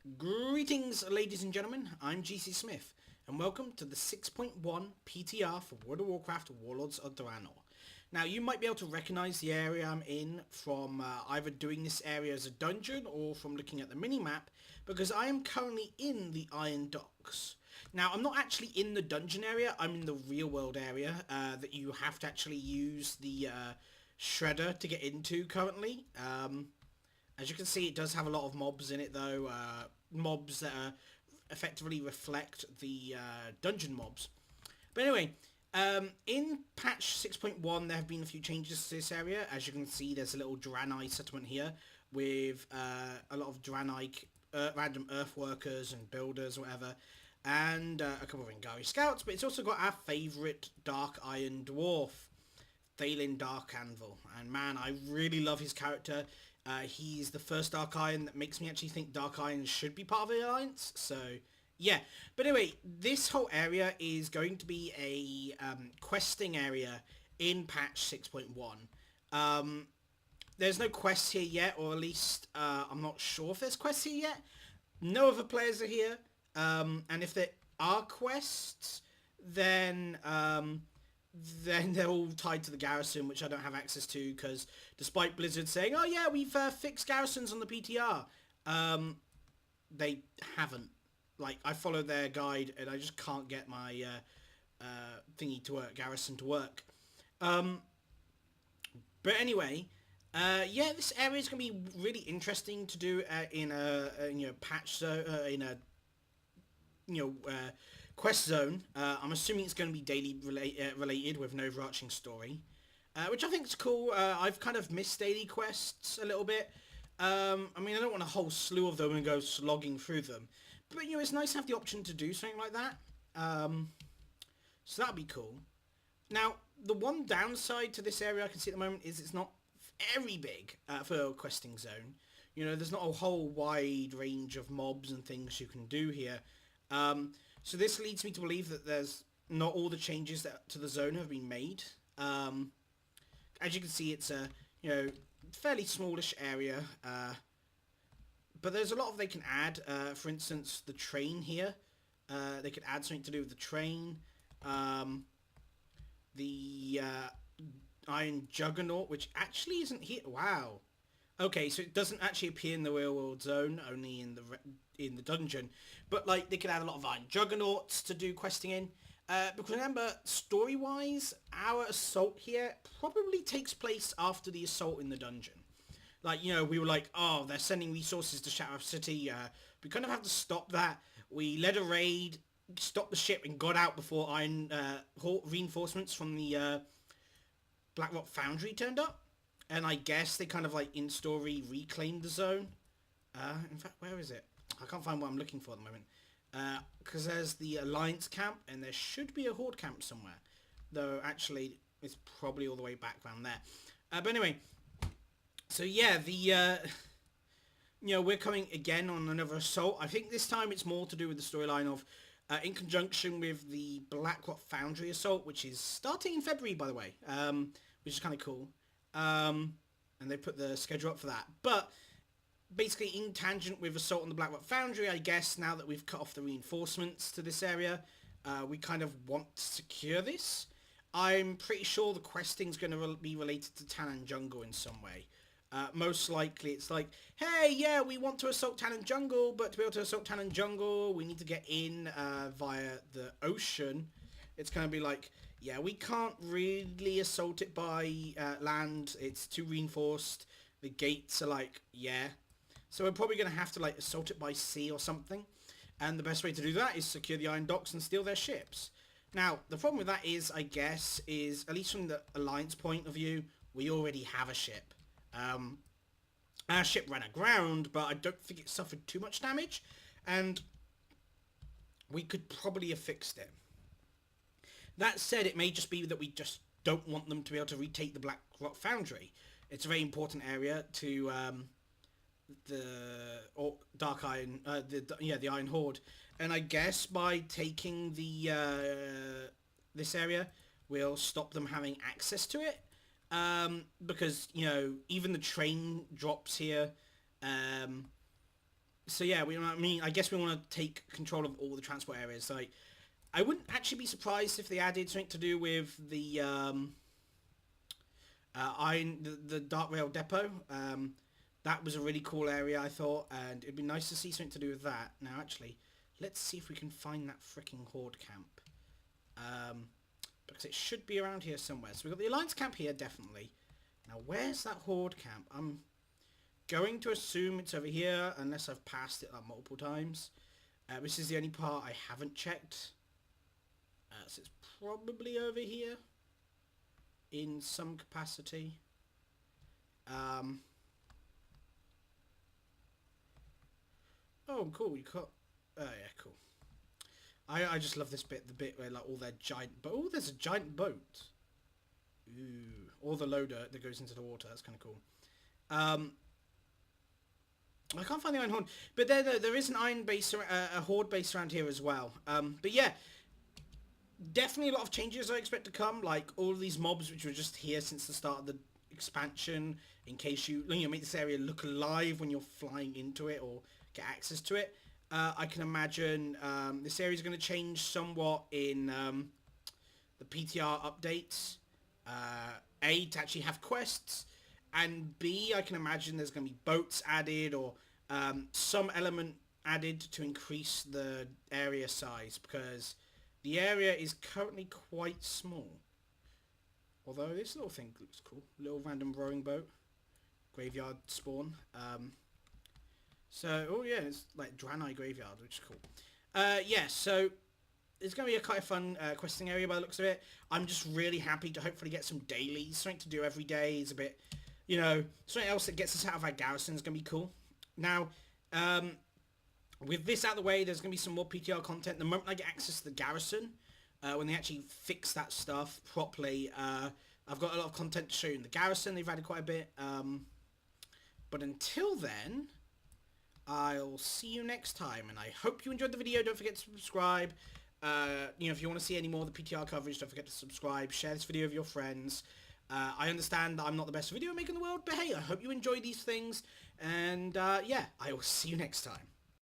Greetings, ladies and gentlemen. I'm GC Smith, and welcome to the 6.1 PTR for World of Warcraft Warlords of Draanor. Now, you might be able to recognise the area I'm in from either doing this area as a dungeon or from looking at the mini-map, because I am currently in the Iron Docks. Now, I'm not actually in the dungeon area, I'm in the real-world area that you have to actually use the shredder to get into currently. As you can see, it does have a lot of mobs in it, though. Mobs that effectively reflect the dungeon mobs. But anyway, in patch 6.1, there have been a few changes to this area. As you can see, there's a little Draanor settlement here with a lot of Draanor random earth workers and builders, whatever, and a couple of Ingari scouts. But it's also got our favourite Dark Iron Dwarf, Thalen Dark Anvil. And man, I really love his character. He's the first Dark Iron that makes me actually think Dark Iron should be part of the Alliance, so yeah. But anyway, this whole area is going to be a questing area in patch 6.1. There's no quests here yet, or at least I'm not sure if there's quests here yet. No other players are here, and if there are quests, then they're all tied to the garrison, which I don't have access to, because despite Blizzard saying, oh yeah, we've fixed garrisons on the PTR, they haven't. Like, I followed their guide and I just can't get my thingy to work, garrison to work. But anyway, yeah, this area is going to be really interesting to do in a patch, in a quest zone. I'm assuming it's going to be daily related with an overarching story, which I think is cool. I've kind of missed daily quests a little bit. I mean, I don't want a whole slew of them and go slogging through them, but it's nice to have the option to do something like that. So that'd be cool. Now, the one downside to this area I can see at the moment is it's not very big for a questing zone. There's not a whole wide range of mobs and things you can do here. So this leads me to believe that there's not all the changes to the zone have been made. As you can see, it's a fairly smallish area, but there's a lot they can add. For instance, the train here. They could add something to do with the train. The Iron Juggernaut, which actually isn't here. Wow. Okay, so it doesn't actually appear in the real world zone, only in the dungeon. But like, they could add a lot of Iron Juggernauts to do questing in. Because remember, story-wise, our assault here probably takes place after the assault in the dungeon. Like, we were like, oh, they're sending resources to Shadow City. We kind of have to stop that. We led a raid, stopped the ship, and got out before iron reinforcements from the Blackrock Foundry turned up. And I guess they kind of like in story reclaimed the zone. In fact, where is it? I can't find what I'm looking for at the moment. Because there's the Alliance camp and there should be a Horde camp somewhere. Though actually it's probably all the way back around there. But anyway, so yeah, we're coming again on another assault. I think this time it's more to do with the storyline of in conjunction with the Blackrock Foundry assault, which is starting in February, by the way, which is kind of cool. And they put the schedule up for that. But basically in tangent with assault on the Blackrock Foundry, I guess now that we've cut off the reinforcements to this area, we kind of want to secure this. I'm pretty sure the questing's going to be related to Tannan Jungle in some way. Most likely it's like, hey, yeah, we want to assault Tannan Jungle, but to be able to assault Tannan Jungle, we need to get in via the ocean. It's going to be like, yeah, we can't really assault it by land. It's too reinforced. The gates are like, yeah. So we're probably going to have to like assault it by sea or something. And the best way to do that is secure the Iron Docks and steal their ships. Now, the problem with that is, I guess, is, at least from the Alliance point of view, we already have a ship. Our ship ran aground, but I don't think it suffered too much damage. And we could probably have fixed it. That said, it may just be that we just don't want them to be able to retake the Blackrock Foundry. It's a very important area to the Dark Iron, the Iron Horde, and I guess by taking the this area, we'll stop them having access to it. Because even the train drops here. So yeah, I guess we want to take control of all the transport areas. Like, I wouldn't actually be surprised if they added something to do with the the Dark Rail Depot. That was a really cool area, I thought, and it'd be nice to see something to do with that. Now, actually, let's see if we can find that freaking Horde camp. Because it should be around here somewhere. So we've got the Alliance camp here, definitely. Now, where's that Horde camp? I'm going to assume it's over here, unless I've passed it like multiple times. This is the only part I haven't checked. So it's probably over here in some capacity. Oh, cool. You got... Oh, yeah, cool. I just love this bit, the bit where like all their giant... Oh, there's a giant boat. Ooh. Or the loader that goes into the water. That's kind of cool. I can't find the Iron Horn. But there is an Iron base, a Horde base around here as well. But yeah, definitely a lot of changes I expect to come. Like all of these mobs which were just here since the start of the expansion. In case you make this area look alive when you're flying into it or get access to it. I can imagine this area is going to change somewhat in the PTR updates. A, to actually have quests, and B, I can imagine there's going to be boats added or some element added to increase the area size, because the area is currently quite small. Although this little thing looks cool. Little random rowing boat. Graveyard spawn. So, oh yeah, it's like Draanor graveyard, which is cool. Yeah, so it's going to be a quite a fun questing area by the looks of it. I'm just really happy to hopefully get some dailies, something to do every day. It's a bit, something else that gets us out of our garrison is going to be cool. Now, with this out of the way, there's going to be some more PTR content. The moment I get access to the garrison, when they actually fix that stuff properly, I've got a lot of content to show you in the garrison. They've added quite a bit. But until then, I'll see you next time. And I hope you enjoyed the video. Don't forget to subscribe. If you want to see any more of the PTR coverage, don't forget to subscribe. Share this video with your friends. I understand that I'm not the best video maker in the world, but hey, I hope you enjoy these things. And yeah, I will see you next time.